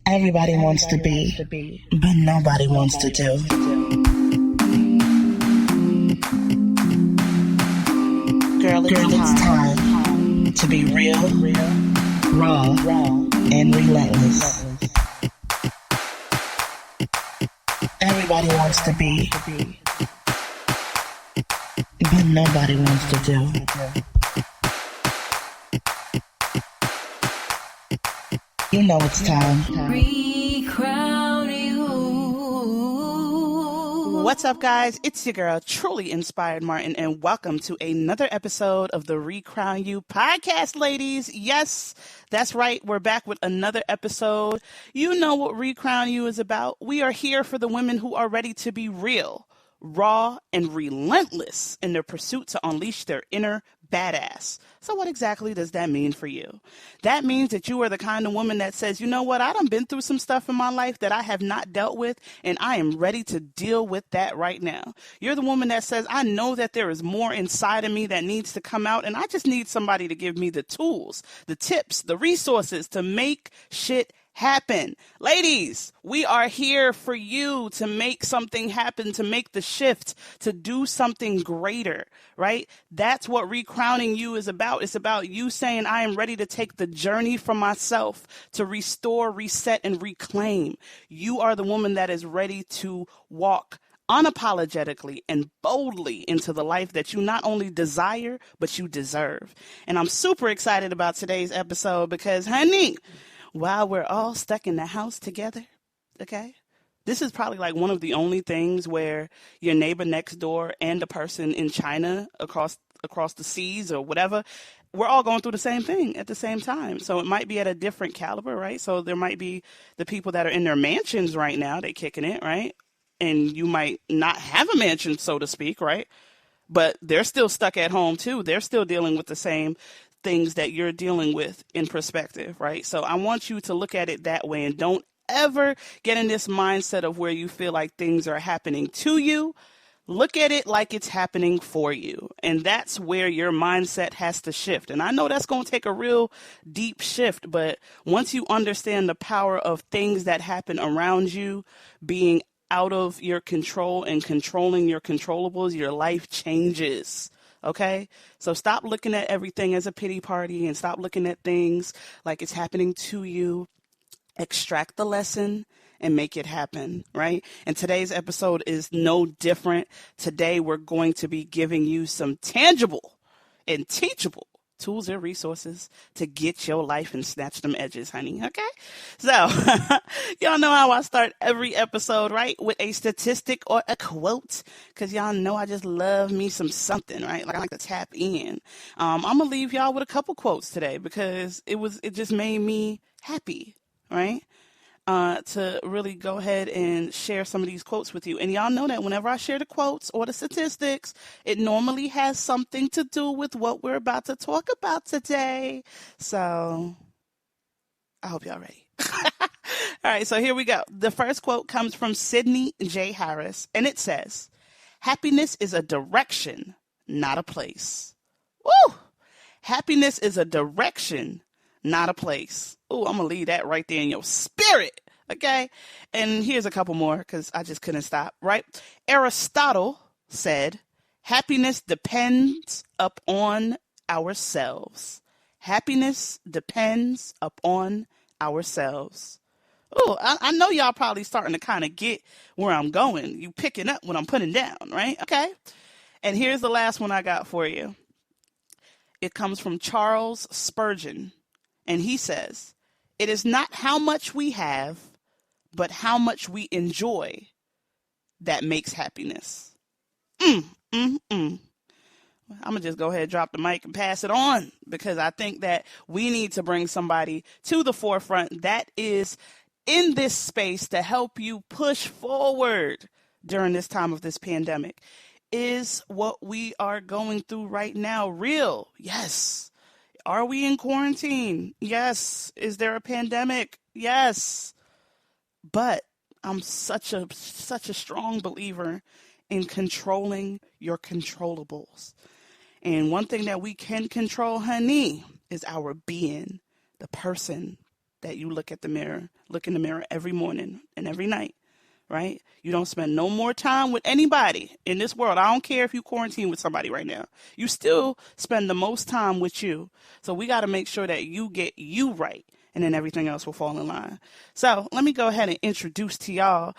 Everybody wants to be, but nobody wants to do. Girl, it's time to be real, raw, and relentless. Everybody wants to be, but nobody wants to do. You know it's time. What's up, guys? It's your girl, Truly Inspired Martin, and welcome to another episode of the Recrown You podcast, ladies. Yes, that's right. We're back with another episode. You know what Recrown You is about. We are here for the women who are ready to be real, raw, and relentless in their pursuit to unleash their inner badass. So what exactly does that mean for you? That means that you are the kind of woman that says, you know what, I done been through some stuff in my life that I have not dealt with, and I am ready to deal with that right now. You're the woman that says, I know that there is more inside of me that needs to come out, and I just need somebody to give me the tools, the tips, the resources to make shit happen. Ladies, we are here for you to make something happen, to make the shift, to do something greater, right? That's what recrowning you is about. It's about you saying, I am ready to take the journey from myself to restore, reset, and reclaim. You are the woman that is ready to walk unapologetically and boldly into the life that you not only desire, but you deserve. And I'm super excited about today's episode because, honey, while we're all stuck in the house together, okay, this is probably like one of the only things where your neighbor next door and the person in China across the seas or whatever, we're all going through the same thing at the same time. So it might be at a different caliber, right? So there might be the people that are in their mansions right now, they kicking it, right? And you might not have a mansion, so to speak, right? But they're still stuck at home too. They're still dealing with the same things that you're dealing with in perspective, right? So I want you to look at it that way and don't ever get in this mindset of where you feel like things are happening to you. Look at it like it's happening for you. And that's where your mindset has to shift. And I know that's going to take a real deep shift, but once you understand the power of things that happen around you being out of your control and controlling your controllables, your life changes. Okay, so stop looking at everything as a pity party and stop looking at things like it's happening to you. Extract the lesson and make it happen, right? And today's episode is no different. Today, we're going to be giving you some tangible and teachable tools and resources to get your life and snatch them edges, honey. Okay. So y'all know how I start every episode, right? With a statistic or a quote. Cause y'all know I just love me some something, right? Like I like to tap in. I'm going to leave y'all with a couple quotes today because it just made me happy, right? To really go ahead and share some of these quotes with you. And y'all know that whenever I share the quotes or the statistics, it normally has something to do with what we're about to talk about today. So I hope y'all ready. All right, so here we go. The first quote comes from Sidney J. Harris, and it says, happiness is a direction, not a place. Woo! Happiness is a direction, not a place. Oh, I'm going to leave that right there in your spirit, okay? And here's a couple more because I just couldn't stop, right? Aristotle said, happiness depends upon ourselves. Happiness depends upon ourselves. Oh, I know y'all probably starting to kind of get where I'm going. You picking up what I'm putting down, right? Okay. And here's the last one I got for you. It comes from Charles Spurgeon. And he says, it is not how much we have, but how much we enjoy that makes happiness. I'm going to just go ahead and drop the mic and pass it on because I think that we need to bring somebody to the forefront that is in this space to help you push forward during this time of this pandemic. Is what we are going through right now real? Yes. Are we in quarantine? Yes. Is there a pandemic? Yes. But I'm such a strong believer in controlling your controllables. And one thing that we can control, honey, is our being, the person that you look in the mirror every morning and every night, right? You don't spend no more time with anybody in this world. I don't care if you quarantine with somebody right now. You still spend the most time with you. So we got to make sure that you get you right, and then everything else will fall in line. So let me go ahead and introduce to y'all.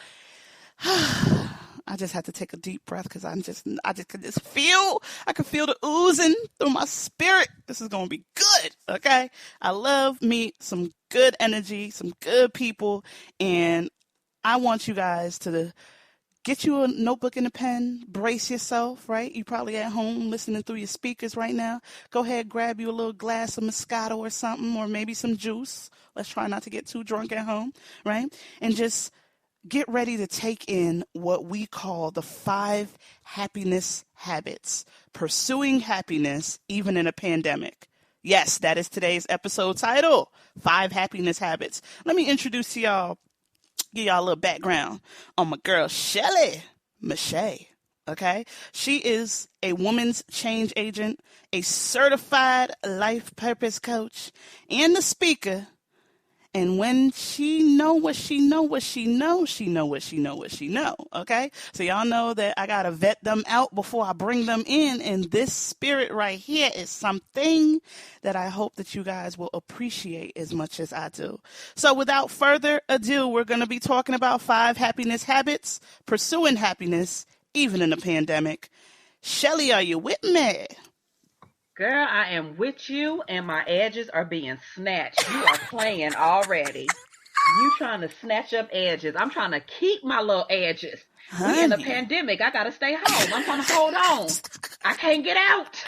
I just had to take a deep breath because I could feel the oozing through my spirit. This is going to be good, okay? I love me some good energy, some good people, and I want you guys to get you a notebook and a pen, brace yourself, right? You probably at home listening through your speakers right now. Go ahead, grab you a little glass of Moscato or something, or maybe some juice. Let's try not to get too drunk at home, right? And just get ready to take in what we call the 5 happiness habits, pursuing happiness even in a pandemic. Yes, that is today's episode title, 5 happiness habits. Let me introduce to y'all, give y'all a little background on my girl, Shelley Mechette. Okay. She is a woman's change agent, a certified life purpose coach, and a speaker. And when she know what she know, she know what she know. Okay. So y'all know that I got to vet them out before I bring them in. And this spirit right here is something that I hope that you guys will appreciate as much as I do. So without further ado, we're going to be talking about 5 happiness habits, pursuing happiness, even in a pandemic. Shelley, are you with me? Girl, I am with you, and my edges are being snatched. You are playing already. You trying to snatch up edges. I'm trying to keep my little edges. We in a pandemic. I got to stay home. I'm trying to hold on. I can't get out.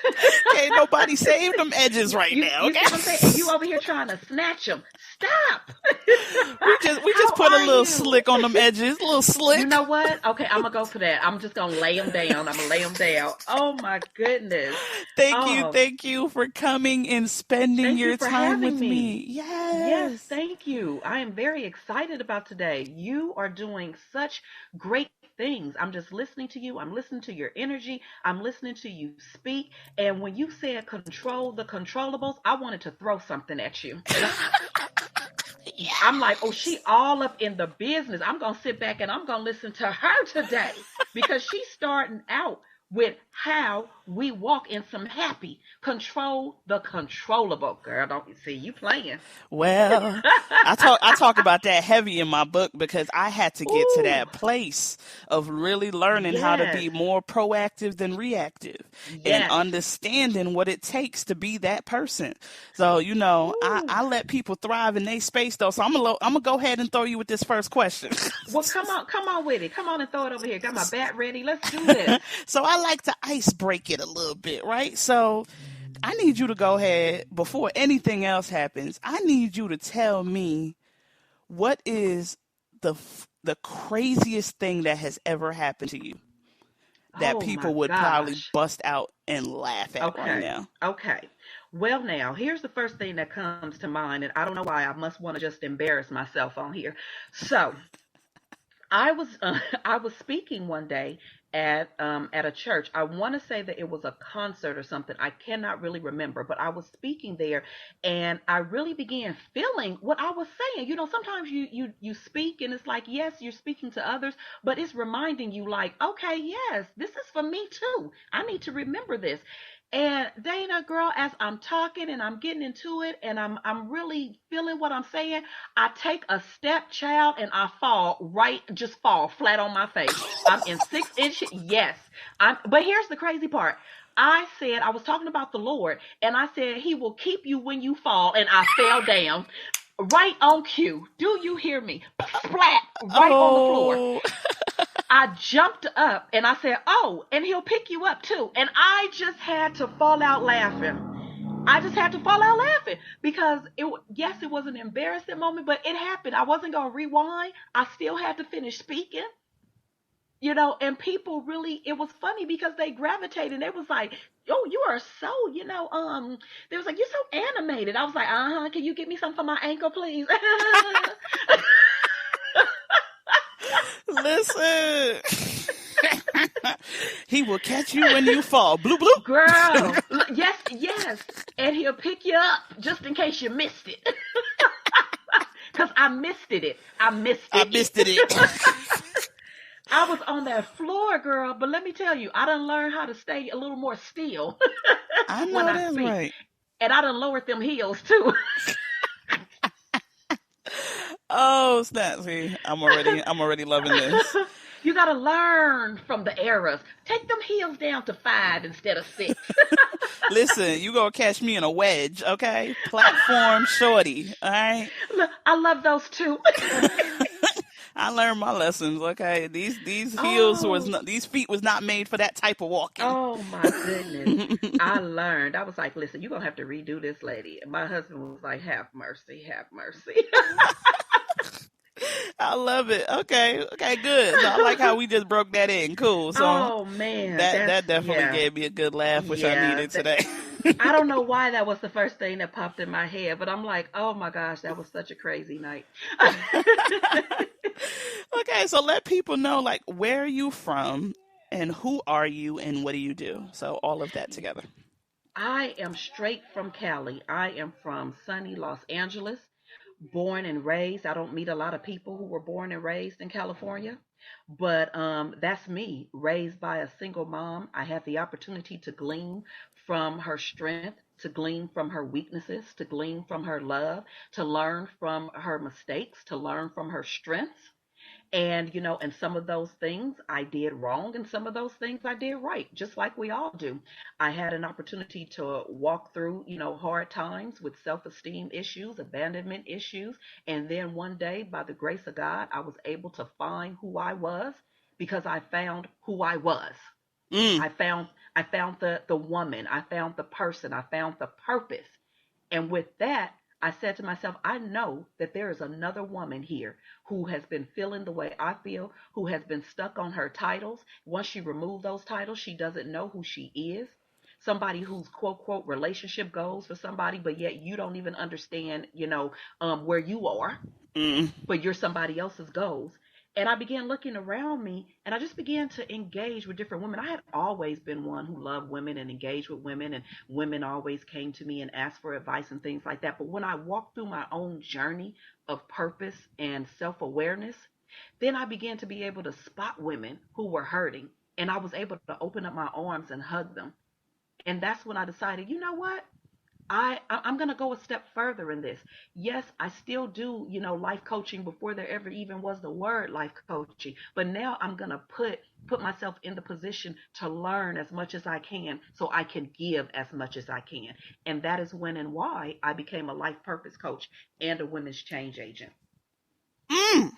Can't nobody save them edges right now. You see what I'm saying? And you over here trying to snatch them. Stop. We just put a little slick on them edges. A little slick. You know what? Okay, I'm going to go for that. I'm just going to lay them down. I'm going to lay them down. Oh, my goodness. Thank you for coming and spending your time with me. Yes, thank you. I am very excited about today. You are doing such great things. I'm just listening to you. I'm listening to your energy. I'm listening to you speak. And when you said control the controllables, I wanted to throw something at you. Yeah. I'm like, oh, she all up in the business. I'm going to sit back and I'm going to listen to her today because she's starting out with how we walk in some happy. Control the controllable. Girl, don't you see you playing. Well, I talk about that heavy in my book because I had to get to that place of really learning how to be more proactive than reactive and understanding what it takes to be that person. So, you know, I let people thrive in their space though. So I'm gonna go ahead and throw you with this first question. Well, come on with it. Come on and throw it over here. Got my bat ready. Let's do this. So I like to ice break it a little bit, right? So I need you to go ahead, before anything else happens, I need you to tell me what is the craziest thing that has ever happened to you that people would probably bust out and laugh at right now. Okay. Well, now, here's the first thing that comes to mind, and I don't know why I must want to just embarrass myself on here. So I was speaking one day at a church. I want to say that it was a concert or something. I cannot really remember, but I was speaking there and I really began feeling what I was saying. You know, sometimes you speak and it's like, yes, you're speaking to others, but it's reminding you like, okay, yes, this is for me too. I need to remember this. And Dana, girl, as I'm talking and I'm getting into it and I'm really feeling what I'm saying, I take a step, child, and I just fall flat on my face. I'm in 6 inches. Yes. But here's the crazy part. I was talking about the Lord and I said, he will keep you when you fall. And I fell down right on cue. Do you hear me? Flat right on the floor. I jumped up and I said, oh, and he'll pick you up too. And I just had to fall out laughing. Because it was an embarrassing moment, but it happened. I wasn't going to rewind. I still had to finish speaking, you know, and people really, it was funny because they gravitated and they was like, oh, you are so, you know, they was like, you're so animated. I was like, can you get me some for my ankle, please? Listen, he will catch you when you fall. Bloop, bloop. Girl, yes. And he'll pick you up just in case you missed it. Because I missed it. I missed I it. missed it. I was on that floor, girl. But let me tell you, I done learned how to stay a little more still I when know I that's speak. right. And I done lowered them heels too. Oh, snap. See, I'm already loving this. You gotta learn from the errors. Take them heels down to 5 instead of 6. Listen, you gonna catch me in a wedge, okay? Platform shorty, all right? Look, I love those too. I learned my lessons, okay? These heels was Oh, not, these feet was not made for that type of walking. oh my goodness. I learned. I was like, listen, you're gonna have to redo this, lady. And my husband was like, have mercy, have mercy. I love it. Okay, okay, good. So I like how we just broke that in. Cool. So Oh man, that's that definitely yeah. gave me a good laugh, which I Yeah. needed today. I don't know why that was the first thing that popped in my head, but I'm like, oh my gosh, that was such a crazy night. Okay, so let people know like where are you from and who are you and what do you do? So all of that together. I am straight from Cali. I am from sunny Los Angeles, born and raised. I don't meet a lot of people who were born and raised in California, but that's me, raised by a single mom. I had the opportunity to glean from her strength, to glean from her weaknesses, to glean from her love, to learn from her mistakes, to learn from her strengths. And, and some of those things I did wrong, and some of those things I did right, just like we all do. I had an opportunity to walk through, hard times with self esteem issues, abandonment issues. And then one day, by the grace of God, I was able to find who I was because I found who I was. Mm. I found the woman, I found the person, I found the purpose. And with that, I said to myself, I know that there is another woman here who has been feeling the way I feel, who has been stuck on her titles. Once she removed those titles, she doesn't know who she is. Somebody who's quote quote relationship goals for somebody, but yet you don't even understand, where you are, Mm. but you're somebody else's goals. And I began looking around me and I just began to engage with different women. I had always been one who loved women and engaged with women, and women always came to me and asked for advice and things like that. But when I walked through my own journey of purpose and self awareness, then I began to be able to spot women who were hurting. And I was able to open up my arms and hug them. And that's when I decided, you know what? I'm going to go a step further in this. Yes, I still do, life coaching before there ever even was the word life coaching. But now I'm going to put myself in the position to learn as much as I can so I can give as much as I can. And that is when and why I became a life purpose coach and a women's change agent. Mm.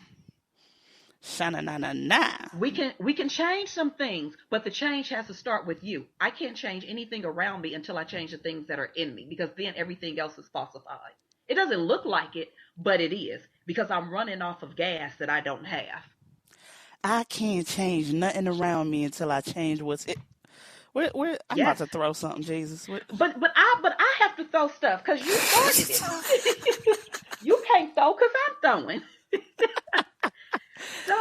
Shana na na na. We can change some things, but the change has to start with you. I can't change anything around me until I change the things that are in me, because then everything else is falsified. It doesn't look like it, but it is, because I'm running off of gas that I don't have. I can't change nothing around me until I change what's it. Where I'm about Yes. to throw something, Jesus. What? But I have to throw stuff because you started it. You can't throw because I'm throwing. So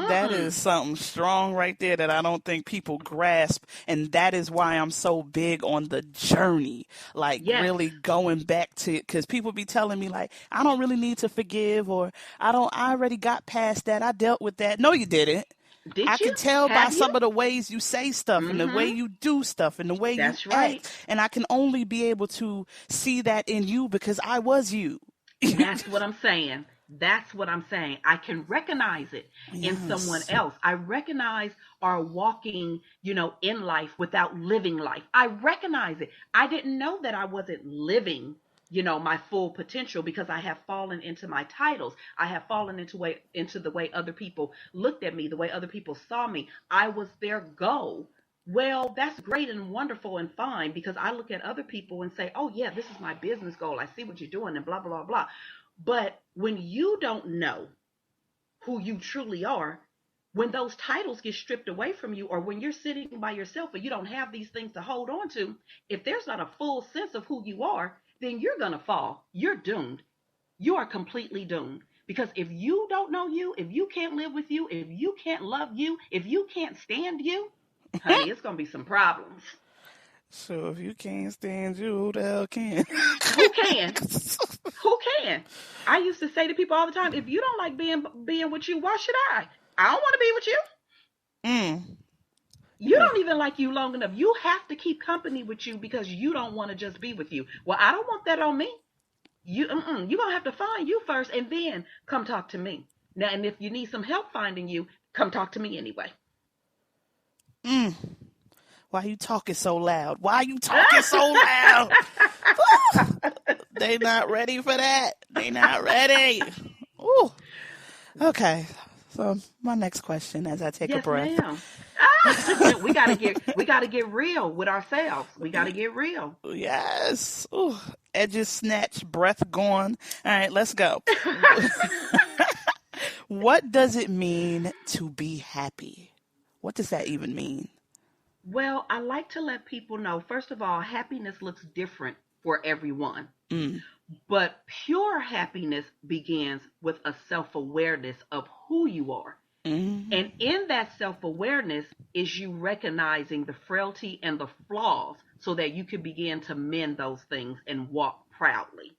That is something strong right there that I don't think people grasp. And that is why I'm so big on the journey. Like yes. really going back to it. Because people be telling me like, I don't really need to forgive, or I already got past that. I dealt with that. No, you didn't. I Did can you? tell by Have you? some of the ways you say stuff and the way Mm-hmm. you do stuff and the way you That's right. act. And I can only be able to see that in you because I was you. That's what I'm saying. That's what I'm saying. I can recognize it in someone Yes. else. I recognize our walking, in life without living life. I recognize it. I didn't know that I wasn't living, my full potential because I have fallen into my titles. I have fallen into the way other people looked at me, the way other people saw me. I was their goal. Well, that's great and wonderful and fine, because I look at other people and say, oh, yeah, this is my business goal. I see what you're doing and blah, blah, blah. But when you don't know who you truly are, when those titles get stripped away from you, or when you're sitting by yourself and you don't have these things to hold on to, if there's not a full sense of who you are, then you're going to fall. You're doomed. You are completely doomed. Because if you don't know you, if you can't live with you, if you can't love you, if you can't stand you, honey, it's going to be some problems. So if you can't stand you, who the hell can? Who can? Who can? I used to say to people all the time, if you don't like being with you, why should I? I don't want to be with you. Mm. You don't even like you long enough. You have to keep company with you because you don't want to just be with you. Well, I don't want that on me. You're gonna have to find you first, and then come talk to me. Now, and if you need some help finding you, come talk to me anyway. Mm. Why you talking so loud? Why you talking so loud? They not ready for that. They not ready. Ooh. Okay. So my next question, as I take a Yes, breath. ma'am. We gotta get real with ourselves. We gotta get real. Yes. Ooh. Edges snatched, breath gone. All right, let's go. What does it mean to be happy? What does that even mean? Well, I like to let people know, first of all, happiness looks different for everyone. Mm. But pure happiness begins with a self awareness of who you are. Mm. And in that self awareness is you recognizing the frailty and the flaws so that you can begin to mend those things and walk proudly.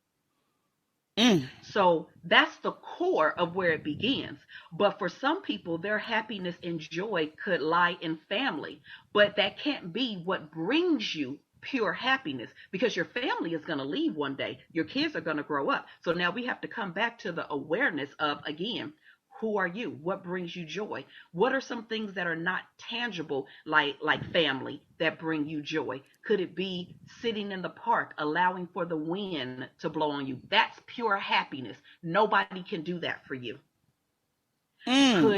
Mm. So that's the core of where it begins. But for some people, their happiness and joy could lie in family. But that can't be what brings you pure happiness because your family is going to leave one day. Your kids are going to grow up. So now we have to come back to the awareness of, again, who are you? What brings you joy? What are some things that are not tangible, like family, that bring you joy? Could it be sitting in the park, allowing for the wind to blow on you? That's pure happiness. Nobody can do that for you. Mm.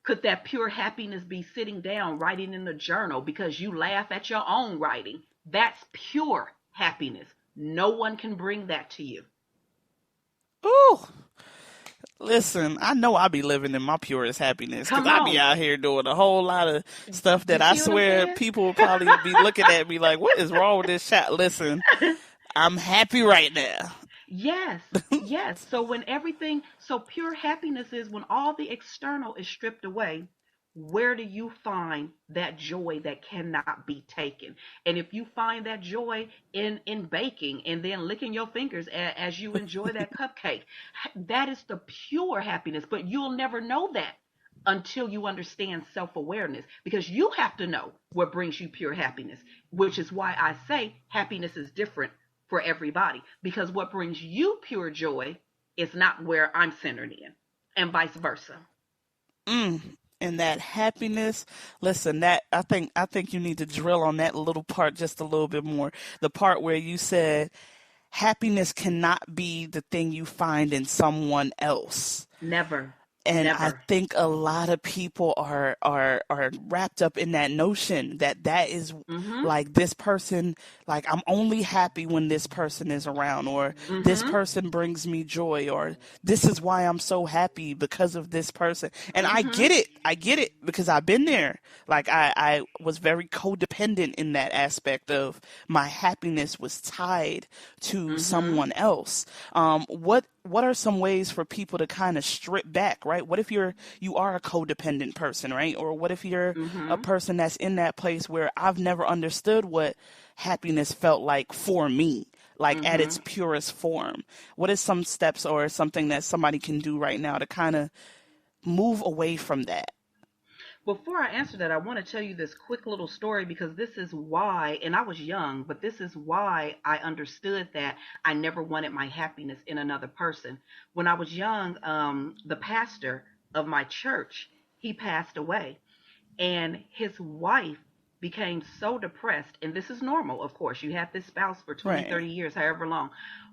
Could that pure happiness be sitting down writing in a journal because you laugh at your own writing? That's pure happiness. No one can bring that to you. Ooh. Listen, I know I be living in my purest happiness because Come I be on. out here doing a whole lot of stuff You that I see what I'm swear saying? people would probably be looking at me like, what is wrong with this shot? Listen, I'm happy right now. Yes, yes. So so pure happiness is when all the external is stripped away. Where do you find that joy that cannot be taken? And if you find that joy in baking and then licking your fingers as you enjoy that cupcake, that is the pure happiness. But you'll never know that until you understand self-awareness because you have to know what brings you pure happiness, which is why I say happiness is different for everybody because what brings you pure joy is not where I'm centered in, and vice versa. Mm. And that happiness, listen, that I think you need to drill on that little part just a little bit more. The part where you said happiness cannot be the thing you find in someone else. Never, And I never. think a lot of people are wrapped up in that notion that that is Mm-hmm. like this person, like I'm only happy when this person is around, or this Mm-hmm. person brings me joy, or this is why I'm so happy because of this person. And Mm-hmm. I get it because I've been there. Like I was very codependent in that aspect of my happiness was tied to Mm-hmm. someone else. What are some ways for people to kind of strip back, right? What if you are a codependent person, right? Or what if you're a Mm-hmm. person that's in that place where I've never understood what happiness felt like for me, like at Mm-hmm. its purest form? What is some steps or something that somebody can do right now to kind of move away from that? Before I answer that, I want to tell you this quick little story because this is why, and I was young, but this is why I understood that I never wanted my happiness in another person. When I was young, the pastor of my church, he passed away, and his wife became so depressed. And this is normal, of course. You have this spouse for 20, Right. 30 years, however long.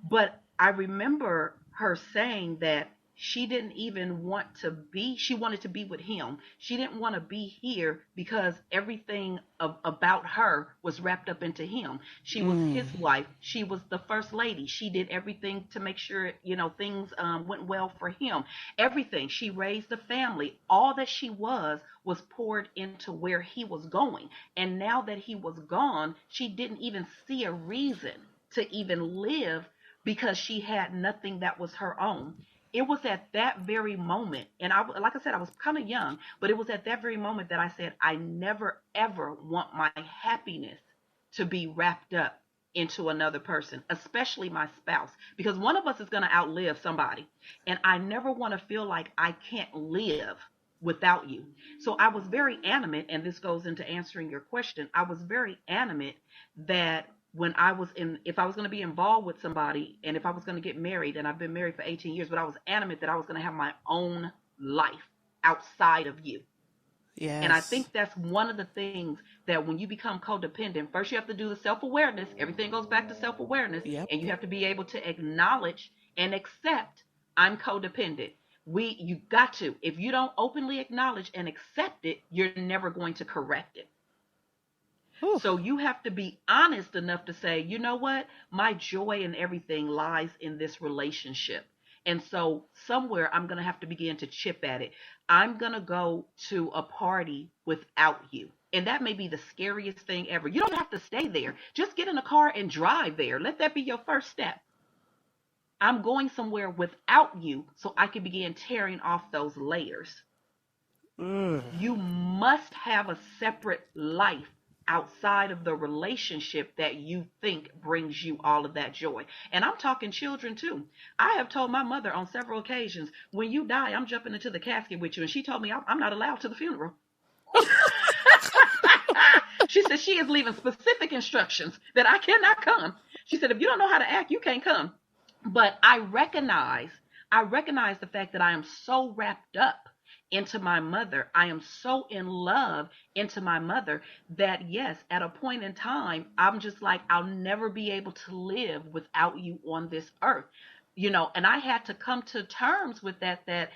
But I remember her saying that she didn't even want to be, she wanted to be with him. She didn't want to be here because everything about her was wrapped up into him. She was Mm. his wife. She was the first lady. She did everything to make sure, things went well for him. Everything. She raised a family. All that she was poured into where he was going. And now that he was gone, she didn't even see a reason to even live because she had nothing that was her own. It was at that very moment, and like I said, I was kind of young, but it was at that very moment that I said, I never ever want my happiness to be wrapped up into another person, especially my spouse, because one of us is going to outlive somebody. And I never want to feel like I can't live without you. So I was very animate, and this goes into answering your question. I was very animate that if I was going to be involved with somebody, and if I was going to get married, and I've been married for 18 years, but I was adamant that I was going to have my own life outside of you. Yes. And I think that's one of the things that when you become codependent, first you have to do the self-awareness. Everything goes back to self-awareness. Yep. And you have to be able to acknowledge and accept I'm codependent. You got to. If you don't openly acknowledge and accept it, you're never going to correct it. Ooh. So you have to be honest enough to say, you know what? My joy and everything lies in this relationship. And so somewhere I'm going to have to begin to chip at it. I'm going to go to a party without you. And that may be the scariest thing ever. You don't have to stay there. Just get in a car and drive there. Let that be your first step. I'm going somewhere without you so I can begin tearing off those layers. You must have a separate life outside of the relationship that you think brings you all of that joy. And I'm talking children too. I have told my mother on several occasions, when you die, I'm jumping into the casket with you. And she told me I'm not allowed to the funeral. She said she is leaving specific instructions that I cannot come. She said, if you don't know how to act, you can't come. But I recognize the fact that I am so wrapped up into my mother. I am so in love into my mother that yes, at a point in time, I'm just like, I'll never be able to live without you on this earth, and I had to come to terms with that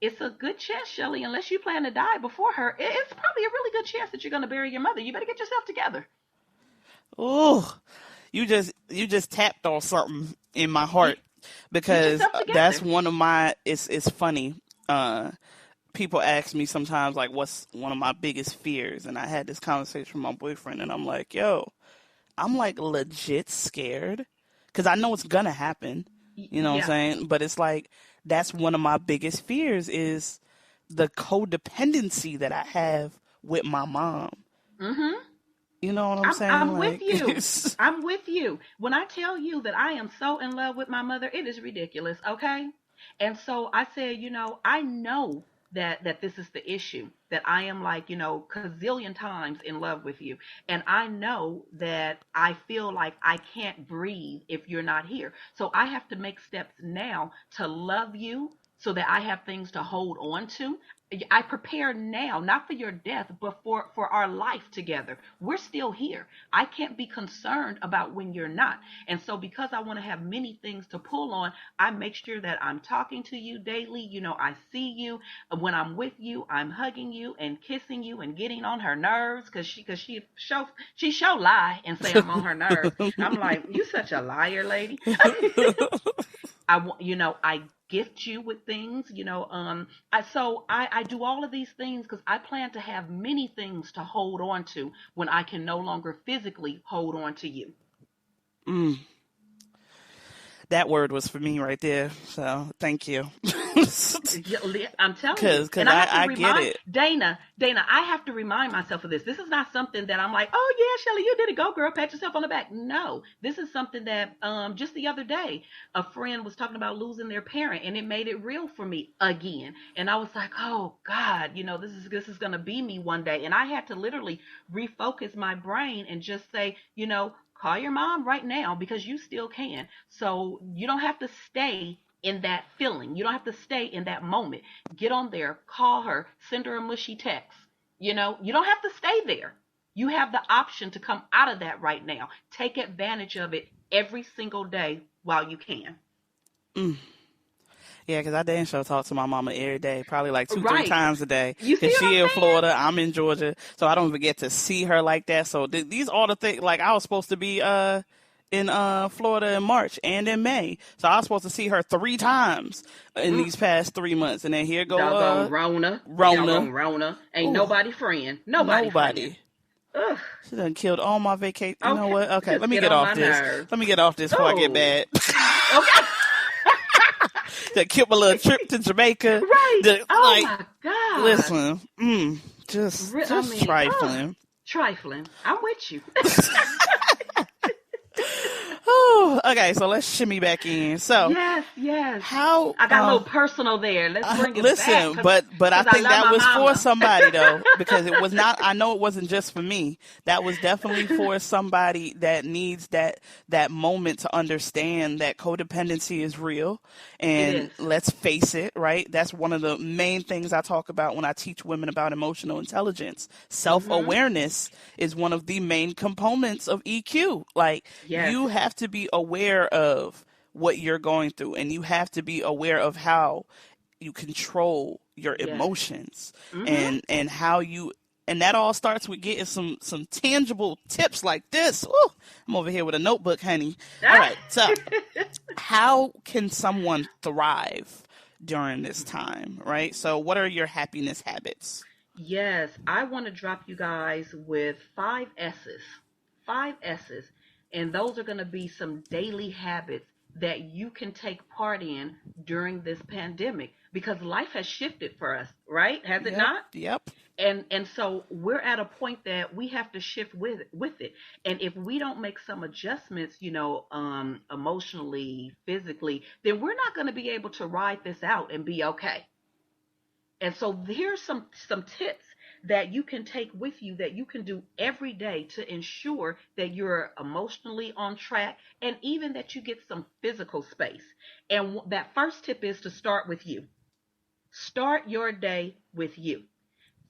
it's a good chance, Shelley, unless you plan to die before her, it's probably a really good chance that you're going to bury your mother. You better get yourself together. Oh, you just tapped on something in my heart, because that's one of my, it's funny. People ask me sometimes, like, what's one of my biggest fears? And I had this conversation with my boyfriend, and I'm like, I'm like legit scared, because I know it's going to happen. You know what I'm saying? But it's like, that's one of my biggest fears, is the codependency that I have with my mom. Mm-hmm. You know what I'm saying? I'm with you. I'm with you. When I tell you that I am so in love with my mother, it is ridiculous, okay? And so I said, I know that this is the issue, that I am like, gazillion times in love with you. And I know that I feel like I can't breathe if you're not here. So I have to make steps now to love you so that I have things to hold on to. I prepare now, not for your death, but for our life together. We're still here. I can't be concerned about when you're not. And so because I want to have many things to pull on, I make sure that I'm talking to you daily. I see you. When I'm with you, I'm hugging you and kissing you and getting on her nerves, because she show lie and say I'm on her nerves. I'm like, you such a liar, lady. I gift you with things, I do all of these things because I plan to have many things to hold on to when I can no longer physically hold on to you. That word was for me right there. So thank you. I'm telling you. Because I get it. Dana, I have to remind myself of this. This is not something that I'm like, oh yeah, Shelley, you did it. Go girl, pat yourself on the back. No, this is something that just the other day, a friend was talking about losing their parent, and it made it real for me again. And I was like, oh God, this is going to be me one day. And I had to literally refocus my brain and just say, call your mom right now, because you still can. So you don't have to stay in that feeling. You don't have to stay in that moment. Get on there, call her, send her a mushy text. You don't have to stay there. You have the option to come out of that right now. Take advantage of it every single day while you can. Yeah, because I damn sure talk to my mama every day, probably like 2-3 times a day. Because she in Florida, I'm in Georgia, so I don't even get to see her like that. So these are the things, like I was supposed to be in Florida in March and in May, so I was supposed to see her 3 times in these past 3 months, and then here go Rona. Ain't nobody friend. Nobody. Friend. Ugh. She done killed all my vacation. You know what? Okay, let me get off this. Nerves. Let me get off this before I get bad. Okay. That killed my little trip to Jamaica. Right. My God. Listen, just trifling. Trifling. I'm with you. Oh, okay, so let's shimmy back in. So, Yes, yes. how I got a little personal there. Let's bring it back listen, because but I I think love that my was for mama. somebody though, because it was not. I know it wasn't just for me. That was definitely for somebody that needs that moment to understand that codependency is real. It And is. let's face it, right? That's one of the main things I talk about when I teach women about emotional intelligence. Self Mm-hmm. awareness is one of the main components of EQ. Like, Yes. you have to be aware of what you're going through, and you have to be aware of how you control your Yes. emotions, Mm-hmm. and how you, and that all starts with getting some tangible tips like this. Ooh, I'm over here with a notebook, honey. All Ah! right, so how can someone thrive during this time, right? So what are your happiness habits? Yes, I want to drop you guys with five S's. Five S's. And those are going to be some daily habits that you can take part in during this pandemic because life has shifted for us, right? Has it Yep, not? yep. And so we're at a point that we have to shift with it. And if we don't make some adjustments, emotionally, physically, then we're not going to be able to ride this out and be okay. And so here's some tips that you can take with you that you can do every day to ensure that you're emotionally on track and even that you get some physical space. And that first tip is to start with you. Start your day with you.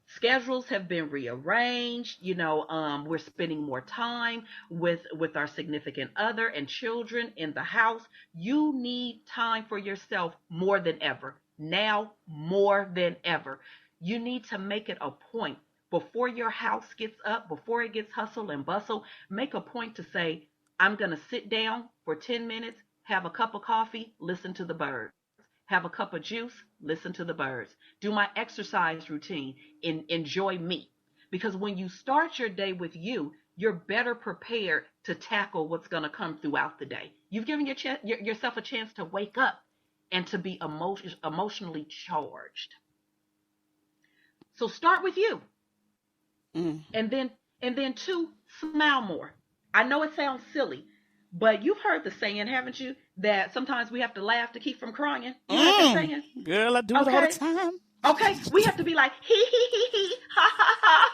Schedules have been rearranged. We're spending more time with our significant other and children in the house. You need time for yourself more than ever, now more than ever. You need to make it a point before your house gets up, before it gets hustle and bustle. Make a point to say, I'm going to sit down for 10 minutes, have a cup of coffee, listen to the birds, have a cup of juice, listen to the birds, do my exercise routine, enjoy me. Because when you start your day with you, you're better prepared to tackle what's going to come throughout the day. You've given yourself a chance to wake up and to be emotionally charged. So start with you. Mm. And then two, smile more. I know it sounds silly, but you've heard the saying, haven't you? That sometimes we have to laugh to keep from crying. You heard that saying? Girl, I do it all the Okay. time. Okay. We have to be like, hee, ha, ha, ha.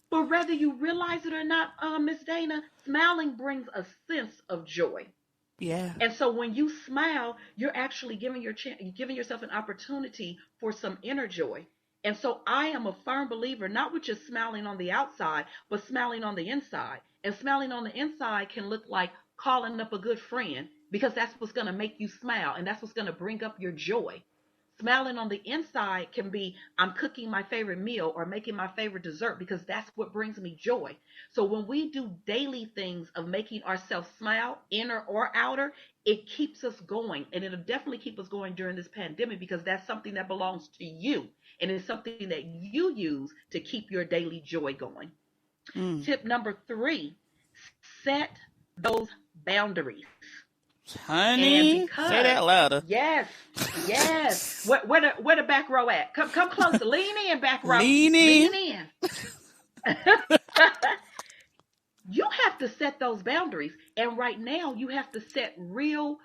But whether you realize it or not, Miss Dana, smiling brings a sense of joy. Yeah. And so when you smile, you're actually giving yourself an opportunity for some inner joy. And so I am a firm believer, not with just smiling on the outside, but smiling on the inside. And smiling on the inside can look like calling up a good friend because that's what's going to make you smile and that's what's going to bring up your joy. Smiling on the inside can be I'm cooking my favorite meal or making my favorite dessert because that's what brings me joy. So when we do daily things of making ourselves smile, inner or outer, it keeps us going. And it'll definitely keep us going during this pandemic because that's something that belongs to you. And it's something that you use to keep your daily joy going. Mm. Tip number three, set those boundaries. And Honey, say because, that louder. yes, yes, where the back row at? Come closer, lean in, back row, Lean in. lean in. You have to set those boundaries, and right now you have to set real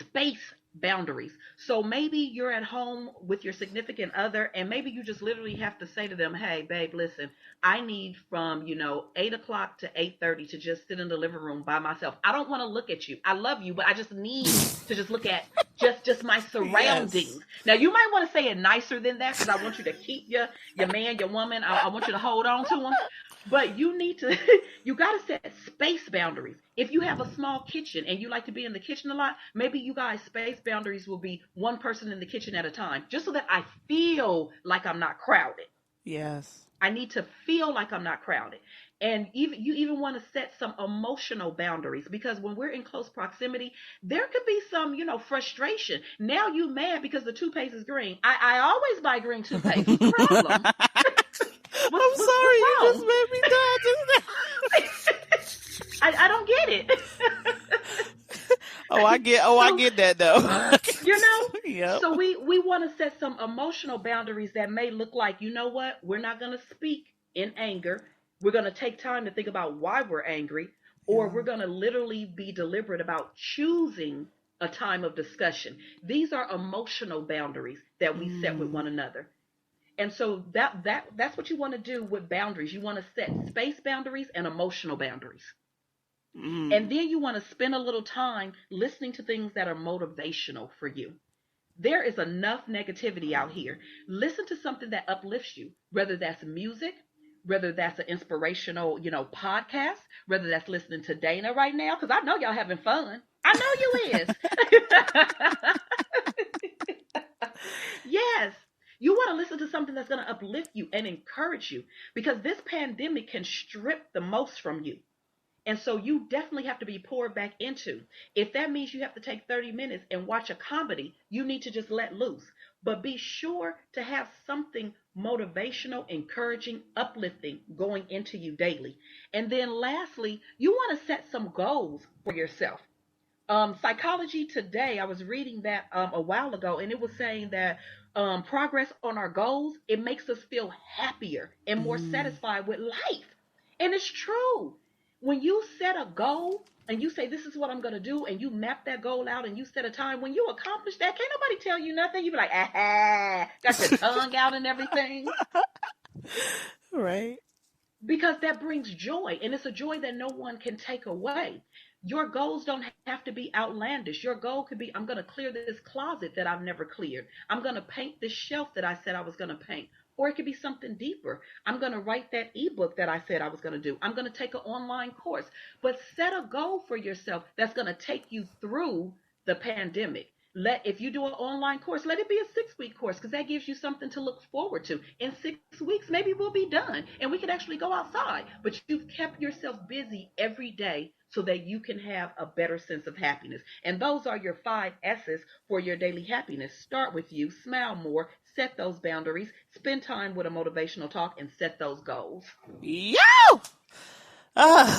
space boundaries. So maybe you're at home with your significant other, and maybe you just literally have to say to them, hey babe, listen, I need from 8 o'clock to 8:30 to just sit in the living room by myself. I don't want to look at you. I love you, but I just need to just look at just my Yes. surroundings. Now you might want to say it nicer than that because I want you to keep your man, your woman. I want you to hold on to them. But you need to, you got to set space boundaries. If you have a small kitchen and you like to be in the kitchen a lot, maybe you guys' space boundaries will be one person in the kitchen at a time, just so that I feel like I'm not crowded. Yes. I need to feel like I'm not crowded. And you even want to set some emotional boundaries because when we're in close proximity, there could be some, frustration. Now you mad because the toothpaste is green. I always buy green toothpaste. What's the problem? I'm sorry, What's you just wrong? made me die just I don't get it. now. I So get that though. you know, Yep. so we want to set some emotional boundaries that may look like, you know what, we're not going to speak in anger. We're going to take time to think about why we're angry, or Yeah. we're going to literally be deliberate about choosing a time of discussion. These are emotional boundaries that we set with Mm. one another. And so that's what you want to do with boundaries. You want to set space boundaries and emotional boundaries. And Mm. then you want to spend a little time listening to things that are motivational for you. There is enough negativity out here. Listen to something that uplifts you, whether that's music, whether that's an inspirational, podcast, whether that's listening to Dana right now, because I know y'all having fun. I know you is. Yes. You want to listen to something that's going to uplift you and encourage you, because this pandemic can strip the most from you. And so you definitely have to be poured back into. If that means you have to take 30 minutes and watch a comedy, you need to just let loose. But be sure to have something motivational, encouraging, uplifting going into you daily. And then lastly, you want to set some goals for yourself. Psychology Today, I was reading that a while ago, and it was saying that progress on our goals, it makes us feel happier and more Mm. satisfied with life. And it's true. When you set a goal and you say, this is what I'm going to do, and you map that goal out and you set a time, when you accomplish that, can't nobody tell you nothing. You be like, got your tongue out and everything, Right. because that brings joy, and it's a joy that no one can take away. Your goals don't have to be outlandish. Your goal could be, I'm going to clear this closet that I've never cleared. I'm going to paint this shelf that I said I was going to paint. Or it could be something deeper. I'm going to write that ebook that I said I was going to do. I'm going to take an online course. But set a goal for yourself that's going to take you through the pandemic. If you do an online course, let it be a 6-week course, because that gives you something to look forward to. In 6 weeks, maybe we'll be done and we can actually go outside. But you've kept yourself busy every day so that you can have a better sense of happiness. And those are your 5 S's for your daily happiness. Start with you, smile more, set those boundaries, spend time with a motivational talk, and set those goals. Yo!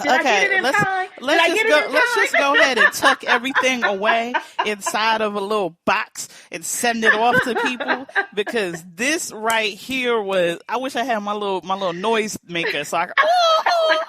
Did I get Okay, it in time? Did let's I just get it go in let's just time? go ahead and tuck everything away inside of a little box and send it off to people, because this right here was, I wish I had my little noise maker so I could, Oh,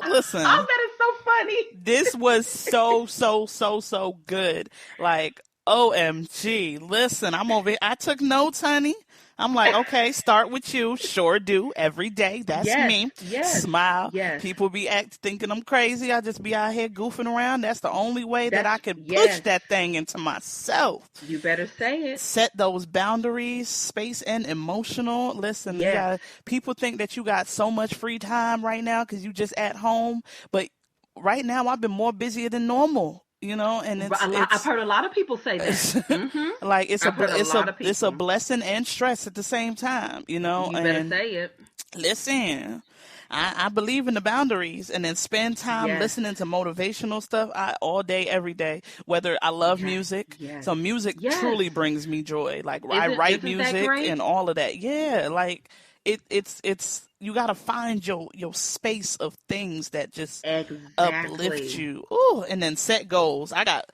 listen. that is so funny. This was so good. Like, OMG. Listen, I'm over here. I took notes, honey. I'm like, okay, start with you. Sure do. Every day. That's Yes, me. yes, Smile. yes. People be thinking I'm crazy. I just be out here goofing around. That's the only way that I could push Yes. that thing into myself. You better say it. Set those boundaries, space and emotional. Listen, Yes. people think that you got so much free time right now because you just at home, but right now I've been more busier than normal, and I've heard a lot of people say that. it's Mm-hmm. like I've heard a lot of it's a people. blessing and stress at the same time, You better and say it. listen, I believe in the boundaries, and then spend time Yes. listening to motivational stuff all day, every day. Whether I love Yes. music, Yes. so music Yes. truly brings me joy. Like I Isn't write isn't that music great? and all of that. Yeah, like it's you gotta find your space of things that just uplift Exactly. you. Ooh, and then set goals. I got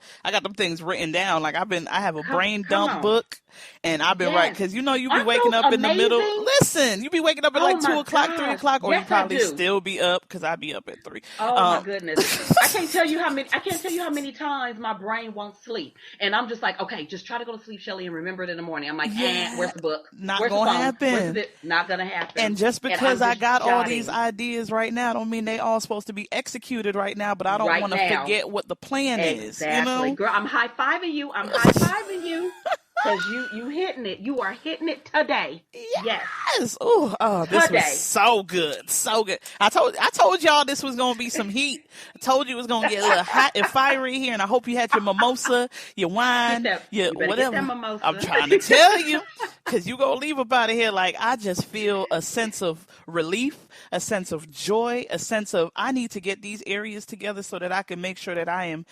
them things written down. Like I have a brain Come dump on. book, and I've been Yes. because you be Aren't waking those up in the middle. amazing? Listen, you be waking up at Oh like my 2 o'clock, three gosh. o'clock, or you Yes, I probably do. still be up because I be up at 3. Oh my Um, goodness. I can't tell you how many times my brain won't sleep. And I'm just like, okay, just try to go to sleep, Shelly, and remember it in the morning. I'm like, yeah, where's the book? not Where's the gonna phone? Where's happen. the not gonna happen. And just And because I'm I just got all these jotting ideas right now, don't mean they all supposed to be executed right now. But I don't right want to now. forget what the plan is. Exactly. Girl, I'm high fiving you. I'm high fiving you. Cause you hitting it. You are hitting it today. Yes. Yes. Ooh, oh, this was Today. so good. So good. I told y'all this was gonna be some heat. I told you it was gonna get a little hot and fiery here, and I hope you had your mimosa, your Get wine, that. your You better get that whatever. I'm mimosa. trying to tell you, because you gonna leave up out of here like I just feel a sense of relief, a sense of joy, a sense of I need to get these areas together so that I can make sure that I am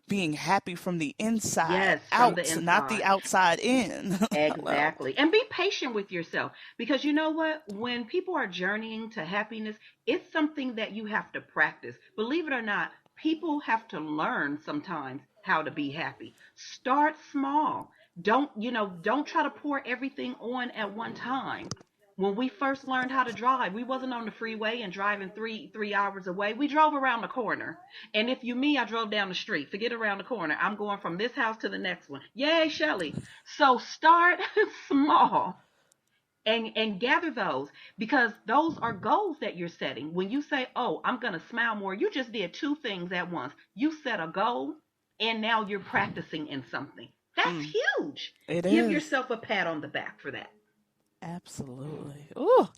being happy from the inside Yes, from the out, not the inside. outside in. Hello. Exactly. And be patient with yourself, because you know what? When people are journeying to happiness, it's something that you have to practice. Believe it or not, people have to learn sometimes how to be happy. Start small. Don't try to pour everything on at one time. When we first learned how to drive, we wasn't on the freeway and driving three hours away. We drove around the corner. And if you me, I drove down the street. Forget around the corner. I'm going from this house to the next one. Yay, Shelley. So start small and gather those, because those are goals that you're setting. When you say, oh, I'm going to smile more, you just did two things at once. You set a goal and now you're practicing in something. That's huge. It Give is. yourself a pat on the back for that. Absolutely. Ooh,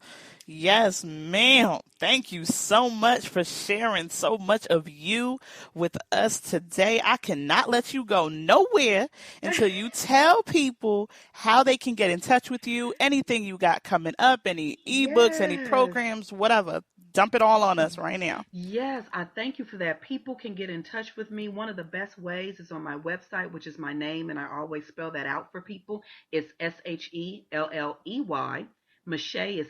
yes, ma'am. Thank you so much for sharing so much of you with us today. I cannot let you go nowhere until you tell people how they can get in touch with you, anything you got coming up, any ebooks, any Yes. programs, whatever. Dump it all on us right now. Yes, I thank you for that. People can get in touch with me. One of the best ways is on my website, which is my name, and I always spell that out for people. It's Shelley. Mechette is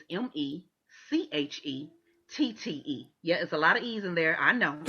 Mechette. Yeah, it's a lot of E's in there. I know.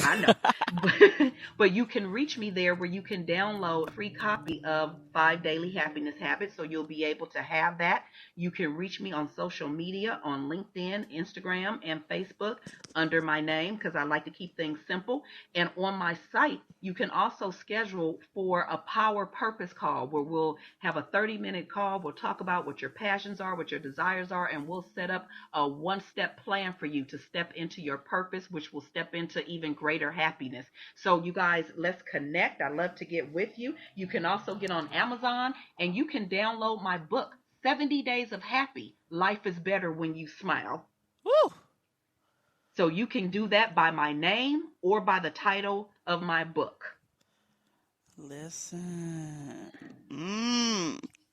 But you can reach me there, where you can download a free copy of 5 Daily Happiness Habits. So you'll be able to have that. You can reach me on social media, on LinkedIn, Instagram, and Facebook under my name, because I like to keep things simple. And on my site, you can also schedule for a power purpose call, where we'll have a 30-minute call. We'll talk about what your passions are, what your desires are, and we'll set up a one-step plan for you to step into your purpose, which will step into even greater happiness. So you guys, let's connect. I love to get with you. You can also get on Amazon and you can download my book, 70 Days of Happy. Life is Better When You Smile. Woo! So you can do that by my name or by the title of my book. Listen.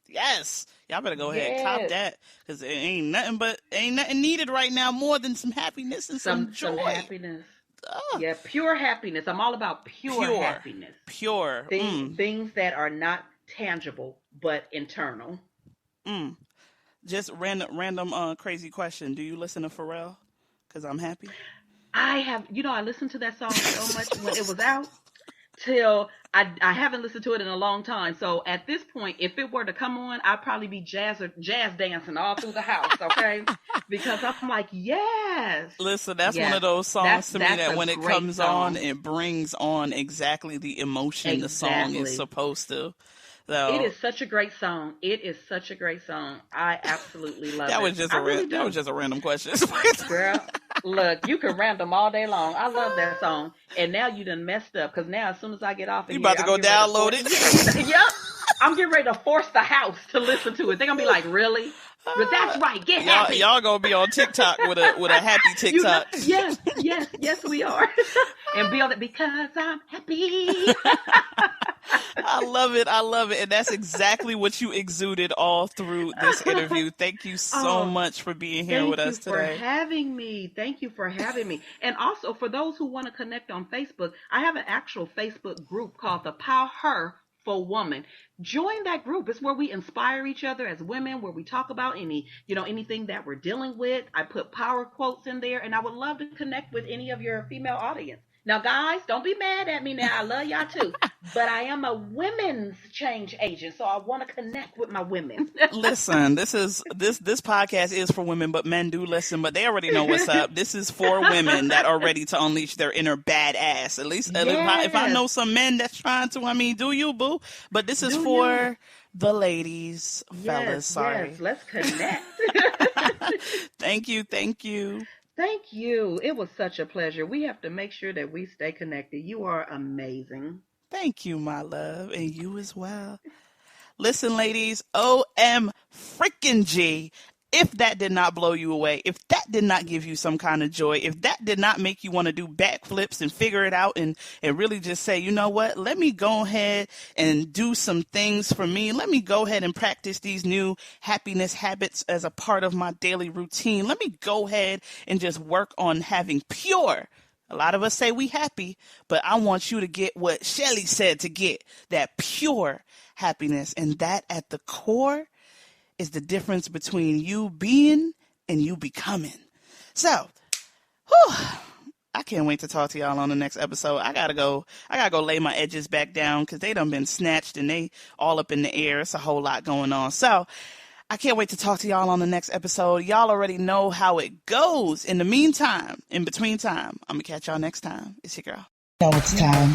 Yes. Y'all better go ahead and cop that, because it ain't nothing needed right now more than some happiness and some joy. Some happiness. Yeah, pure happiness. I'm all about pure happiness. Pure. Things that are not tangible but internal. Just random crazy question. Do you listen to Pharrell? Because I'm happy. I have, I listened to that song so much when it was out, till I haven't listened to it in a long time. So at this point, if it were to come on, I'd probably be jazz dancing all through the house, okay? Because I'm like, yes. Listen, that's one of those songs to me that when it comes on, it brings on exactly the emotion the song is supposed to. So, it is such a great song. I absolutely love that it. Was just that was just a random question. Girl, look, you can random all day long. I love that song. And now you done messed up, because now as soon as I get off of you about to go download it? Yep. I'm getting ready to force the house to listen to it. They're going to be like, really? But that's right. Get happy. Y'all gonna be on TikTok with a happy TikTok. Yes, we are. And be on it because I'm happy. I love it. And that's exactly what you exuded all through this interview. Thank you so much for being here with us today. Thank you for having me. And also, for those who want to connect on Facebook, I have an actual Facebook group called the Power for Woman. Join that group. It's where we inspire each other as women, where we talk about anything that we're dealing with. I put power quotes in there, and I would love to connect with any of your female audience. Now, guys, don't be mad at me now. I love y'all too. But I am a women's change agent, so I want to connect with my women. Listen, this podcast is for women, but men do listen, but they already know what's up. This is for women that are ready to unleash their inner badass. At least if I know some men that's trying to, do you, boo? But this is for the ladies, fellas. Sorry. Yes, let's connect. Thank you. Thank you. It was such a pleasure. We have to make sure that we stay connected. You are amazing. Thank you, my love. And you as well. Listen, ladies, OM freaking G. If that did not blow you away, if that did not give you some kind of joy, if that did not make you want to do backflips and figure it out and really just say, you know what, let me go ahead and do some things for me. Let me go ahead and practice these new happiness habits as a part of my daily routine. Let me go ahead and just work on having pure. A lot of us say we happy, but I want you to get what Shelley said to get, that pure happiness. And that at the core is the difference between you being and you becoming. So, I can't wait to talk to y'all on the next episode. I gotta go lay my edges back down because they done been snatched and they all up in the air. It's a whole lot going on. So, I can't wait to talk to y'all on the next episode. Y'all already know how it goes. In the meantime, in between time, I'm going to catch y'all next time. It's your girl. Know it's time.